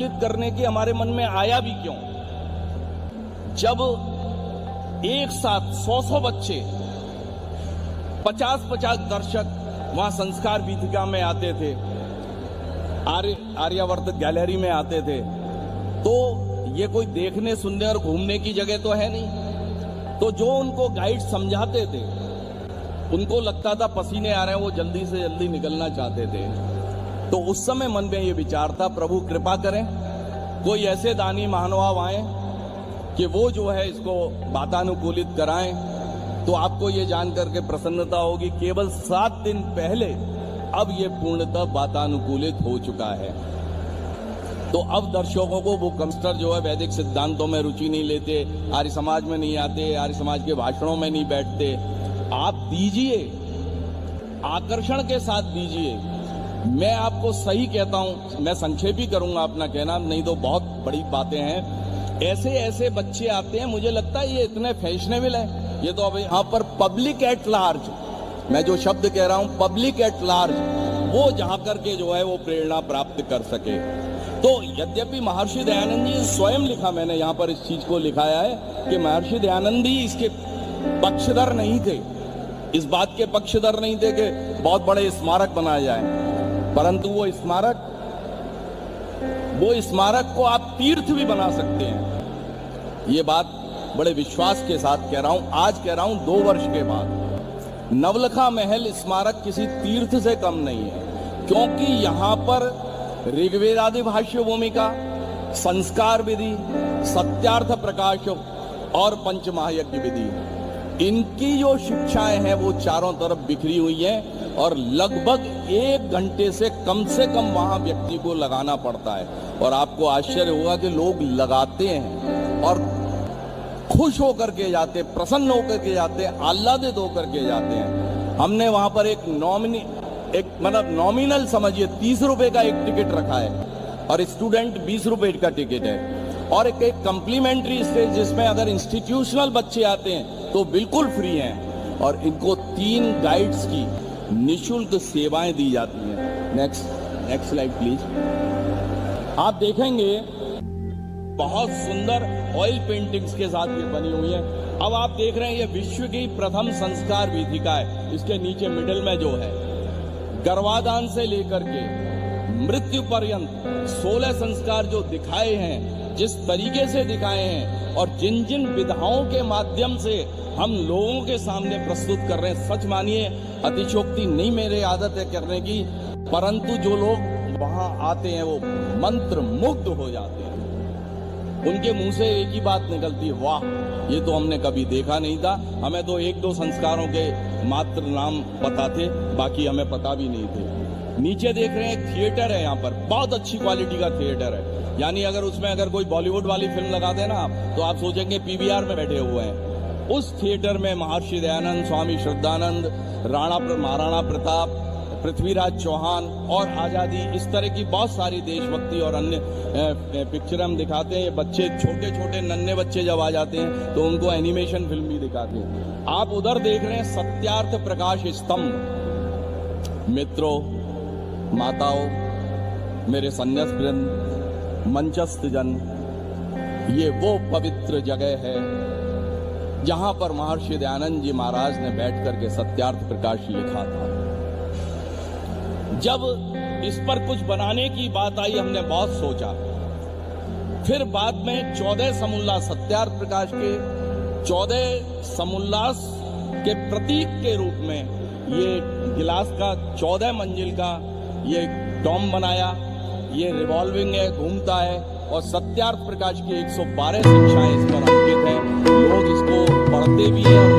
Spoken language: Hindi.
वातानुकूलित करने की हमारे मन में आया भी क्यों? जब एक साथ 100 बच्चे, 50 दर्शक वहां संस्कार वीथिका में आते थे, आर्यावर्त गैलरी में आते थे, तो ये कोई देखने सुनने और घूमने की जगह तो है नहीं। तो जो उनको गाइड समझाते थे, उनको लगता था पसीने आ रहे हैं, वो जल्दी से जल्दी निकलना चाहते थे। तो उस समय मन में ये विचार था, प्रभु कृपा करें, कोई ऐसे दानी महानुभाव आए कि वो जो है इसको वातानुकूलित कराएं। तो आपको ये जानकर के प्रसन्नता होगी, केवल 7 दिन पहले अब ये पूर्णतः वातानुकूलित हो चुका है। तो अब दर्शकों को वो कम्स्टर जो है वैदिक सिद्धांतों में रुचि नहीं लेते, आर्य समाज में नहीं आते, आर्य समाज के भाषणों में नहीं बैठते। आप दीजिए, आकर्षण के साथ दीजिए। मैं आपको सही कहता हूं, मैं संक्षेप ही करूंगा अपना कहना, नहीं तो बहुत बड़ी बातें हैं। ऐसे ऐसे बच्चे आते हैं, मुझे लगता है ये इतने फैशनेबल है। ये तो अब यहाँ पर पब्लिक एट लार्ज, मैं जो शब्द कह रहा हूं पब्लिक एट लार्ज, वो जाकर के जो है वो प्रेरणा प्राप्त कर सके। तो यद्यपि महर्षि दयानंद जी स्वयं लिखा, मैंने यहाँ पर इस चीज को लिखाया है कि महर्षि दयानंद ही इसके पक्षधर नहीं थे, इस बात के पक्षधर नहीं थे कि बहुत बड़े स्मारक बनाए जाए, परंतु वो स्मारक को आप तीर्थ भी बना सकते हैं। ये बात बड़े विश्वास के साथ कह रहा हूं, आज कह रहा हूं 2 वर्ष के बाद। नवलखा महल स्मारक किसी तीर्थ से कम नहीं है, क्योंकि यहां पर ऋग्वेदादि भाष्य भूमिका, संस्कार विधि, सत्यार्थ प्रकाश और पंचमहायज्ञ विधि, इनकी जो शिक्षाएं हैं वो चारों तरफ बिखरी हुई हैं और लगभग 1 घंटे से कम वहां व्यक्ति को लगाना पड़ता है। और आपको आश्चर्य होगा कि लोग लगाते हैं और खुश होकर के जाते, प्रसन्न होकर के जाते, आह्लादित होकर के जाते हैं। हमने वहां पर एक नॉमिनल समझिए 30 रुपए का एक टिकट रखा है और स्टूडेंट 20 रुपए का टिकट है, और एक कम्प्लीमेंट्री स्टेज जिसमें अगर इंस्टीट्यूशनल बच्चे आते हैं तो बिल्कुल फ्री हैं, और इनको 3 गाइड्स की निःशुल्क सेवाएं दी जाती हैं। Next slide please. आप देखेंगे बहुत सुंदर ऑयल पेंटिंग्स के साथ ये बनी हुई है। अब आप देख रहे हैं ये विश्व की प्रथम संस्कार वीथिका है। इसके नीचे मिडिल में जो है गर्भाधान से लेकर के मृत्यु पर्यंत 16 संस्कार जो दिखाए हैं, जिस तरीके से दिखाए हैं और जिन जिन विधाओं के माध्यम से हम लोगों के सामने प्रस्तुत कर रहे हैं, सच मानिए अतिशोक्ति नहीं मेरे आदत है करने की, परंतु जो लोग वहां आते हैं वो मंत्र मुग्ध हो जाते हैं। उनके मुंह से एक ही बात निकलती है, वाह, ये तो हमने कभी देखा नहीं था। हमें तो 1-2 संस्कारों के मात्र नाम पता थे, बाकी हमें पता भी नहीं थे। नीचे देख रहे हैं थिएटर है, यहाँ पर बहुत अच्छी क्वालिटी का थिएटर है। यानी अगर उसमें अगर कोई बॉलीवुड वाली फिल्म लगा देना आप, तो आप सोचेंगे पीवीआर में बैठे हुए हैं। उस थिएटर में महर्षि दयानंद, स्वामी श्रद्धानंद, महाराणा प्रताप, पृथ्वीराज चौहान और आजादी, इस तरह की बहुत सारी देशभक्ति और अन्य पिक्चर हम दिखाते हैं। बच्चे, छोटे छोटे नन्हे बच्चे जब आ जाते हैं तो उनको एनिमेशन फिल्म भी दिखाते हैं। आप उधर देख रहे हैं सत्यार्थ प्रकाश स्तंभ। मित्रों, माताओं, मेरे सन्यास वृंद, मंचस्थ जन, ये वो पवित्र जगह है जहां पर महर्षि दयानंद जी महाराज ने बैठ करके सत्यार्थ प्रकाश लिखा था। जब इस पर कुछ बनाने की बात आई, हमने बहुत सोचा। फिर बाद में 14 समुल्लास, सत्यार्थ प्रकाश के 14 समुल्लास के प्रतीक के रूप में ये गिलास का 14 मंजिल का ये डोम बनाया। ये रिवॉल्विंग है, घूमता है, और सत्यार्थ प्रकाश की 112 शिक्षाएं इस पर अंकित है। लोग इसको पढ़ते भी हैं।